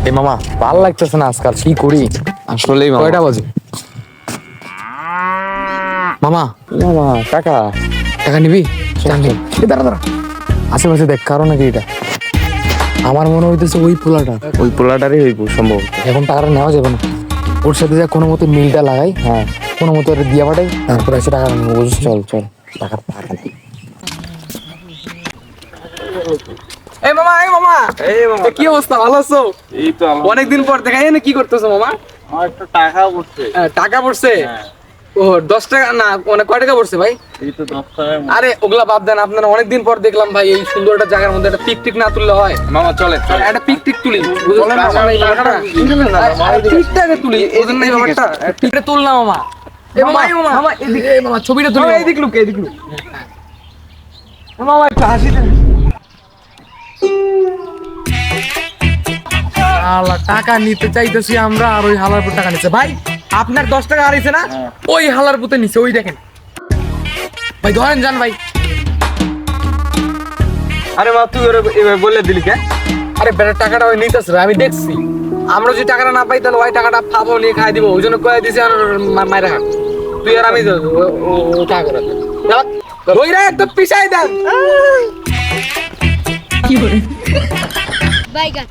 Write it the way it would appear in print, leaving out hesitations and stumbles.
এই মামা ভাল লাগতেছে না আজকাল, কি করি আসলেই মামা। কয়টা বাজে মামা? মামা টাকা টাকা নিবি? দাঁড়া দাঁড়া, আশেপাশে দেখ কারো নাকি এটা। আমার মনে হইতেছে ওই পোলাটা, ওই পোলাটারই হইব সম্ভব। এখন টাকাটা নেওয়া যাবে না, ওর সাথে যা কোনো মতো মিলটা লাগাই, হ্যাঁ কোনো মতো ওটা দিয়া পাঠাই, তারপরে এসে টাকা নেবো, বুঝছিস? চল চল। টাকা টাকা নেই। এই মামা, এই মামা, এই মামা, কি অবস্থা? ভালো আছো? এই তো অনেকদিন পর দেখা যায় না, কি করতেছো মামা? আমার একটু টাকা পড়ছে। টাকা পড়ছে? ও 10 টাকা না, মানে কয় টাকা পড়ছে ভাই? এই তো 10 টাকা। আরে ওগুলা বাদ দেন, আপনারা অনেকদিন পর দেখলাম ভাই এই সুন্দর একটা জায়গার মধ্যে একটা পিক টিক না তুললে হয়? মামা চলে চলে। একটা পিক টিক তুলি, চলেন না, পিকটাকে তুলি, ওজন নাই ব্যাপারটা, পিকটা তুল না মামা। এ মামা, এই মামা, মামা এদিকে, এই মামা ছবিটা তুলি, এদিক লুক, এদিক লুক। মামা একটু হাসি দেন। শালা টাকা নিতে চাইতেছি আমরা, আর ওই হালার পুত টাকা নিচ্ছে। ভাই আপনার 10 টাকা হারিয়েছে না, ওই হালার পুতে নিচ্ছে, ওই দেখেন ভাই, ধরেন যান ভাই। আরে মা তুই ওরে এভাবে বলে দিলি কে? আরে বেটার টাকাটা ওই নিতেছে, আমি দেখছি। আমরা যদি টাকাটা না পাই তাহলে ওই টাকাটা পাবো, নিয়ে খাই দিব, ওই জন্য কয়ে দিছি। আর মায়ের হাট তুই আর আমি ও টাকা করে ওইরা একদম পিছাই দেন। বাইগান